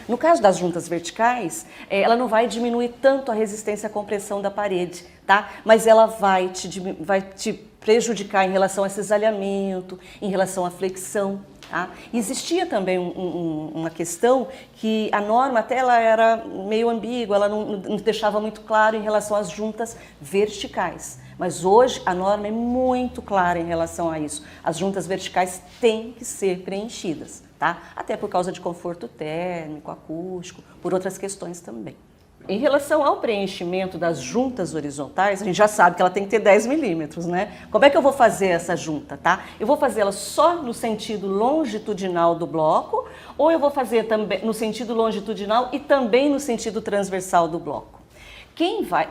No caso das juntas verticais, ela não vai diminuir tanto a resistência à compressão da parede, tá? Mas ela vai te prejudicar em relação a cisalhamento, em relação à flexão. Tá? Existia também uma questão que a norma até ela era meio ambígua, ela não deixava muito claro em relação às juntas verticais. Mas hoje a norma é muito clara em relação a isso. As juntas verticais têm que ser preenchidas, tá? Até por causa de conforto térmico, acústico, por outras questões também. Em relação ao preenchimento das juntas horizontais, a gente já sabe que ela tem que ter 10 milímetros, né? Como é que eu vou fazer essa junta, tá? Eu vou fazer ela só no sentido longitudinal do bloco, ou eu vou fazer também no sentido longitudinal e também no sentido transversal do bloco?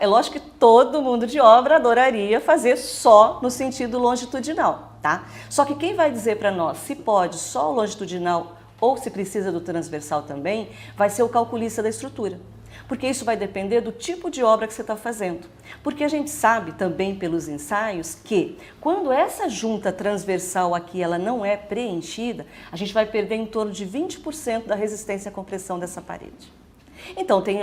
É lógico que todo mundo de obra adoraria fazer só no sentido longitudinal, tá? Só que quem vai dizer para nós se pode só o longitudinal ou se precisa do transversal também, vai ser o calculista da estrutura. Porque isso vai depender do tipo de obra que você está fazendo. Porque a gente sabe também pelos ensaios que quando essa junta transversal aqui ela não é preenchida, a gente vai perder em torno de 20% da resistência à compressão dessa parede. Então tem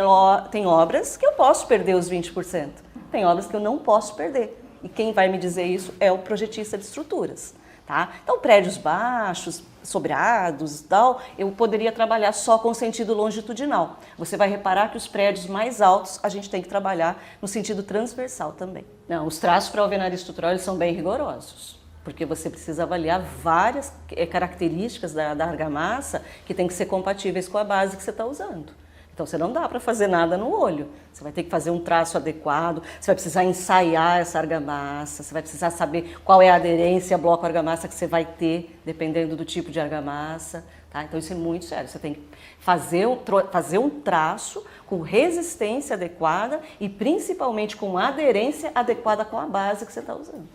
obras que eu posso perder os 20%, tem obras que eu não posso perder. E quem vai me dizer isso é o projetista de estruturas. Tá? Então prédios baixos, sobrados e tal, eu poderia trabalhar só com sentido longitudinal. Você vai reparar que os prédios mais altos a gente tem que trabalhar no sentido transversal também. Não, os traços para alvenaria estrutural eles são bem rigorosos, porque você precisa avaliar várias características da argamassa que tem que ser compatíveis com a base que você está usando. Então você não dá para fazer nada no olho, você vai ter que fazer um traço adequado, você vai precisar ensaiar essa argamassa, você vai precisar saber qual é a aderência bloco-argamassa que você vai ter, dependendo do tipo de argamassa, tá? Então isso é muito sério, você tem que fazer um traço com resistência adequada e principalmente com aderência adequada com a base que você está usando.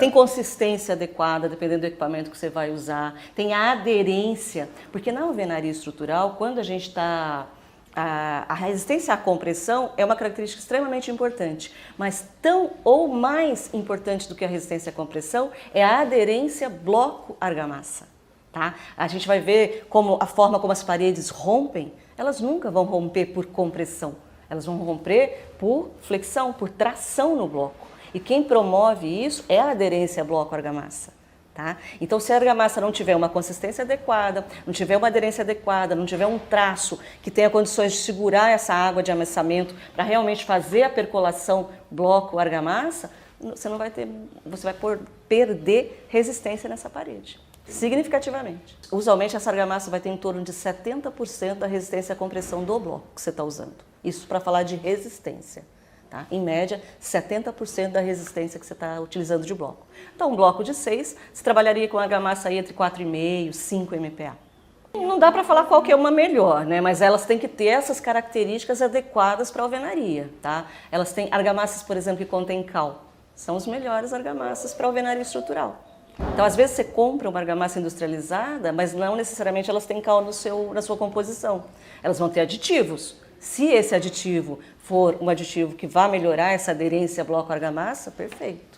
Tem consistência adequada, dependendo do equipamento que você vai usar, tem a aderência, porque na alvenaria estrutural, quando a gente está... A resistência à compressão é uma característica extremamente importante, mas tão ou mais importante do que a resistência à compressão é a aderência bloco-argamassa. Tá? A gente vai ver a forma como as paredes rompem, elas nunca vão romper por compressão, elas vão romper por flexão, por tração no bloco. E quem promove isso é a aderência bloco-argamassa. Tá? Então, se a argamassa não tiver uma consistência adequada, não tiver uma aderência adequada, não tiver um traço que tenha condições de segurar essa água de amassamento para realmente fazer a percolação bloco-argamassa, você vai perder resistência nessa parede, significativamente. Usualmente, essa argamassa vai ter em torno de 70% da resistência à compressão do bloco que você está usando. Isso para falar de resistência. Tá? Em média, 70% da resistência que você está utilizando de bloco. Então, um bloco de 6, você trabalharia com argamassa aí entre 4,5 e 5 MPa. Não dá para falar qual que é uma melhor, né? Mas elas têm que ter essas características adequadas para a alvenaria. Tá? Elas têm argamassas, por exemplo, que contêm cal. São as melhores argamassas para a alvenaria estrutural. Então, às vezes você compra uma argamassa industrializada, mas não necessariamente elas têm cal na sua composição. Elas vão ter aditivos. Se esse aditivo for um aditivo que vá melhorar essa aderência bloco-argamassa, perfeito.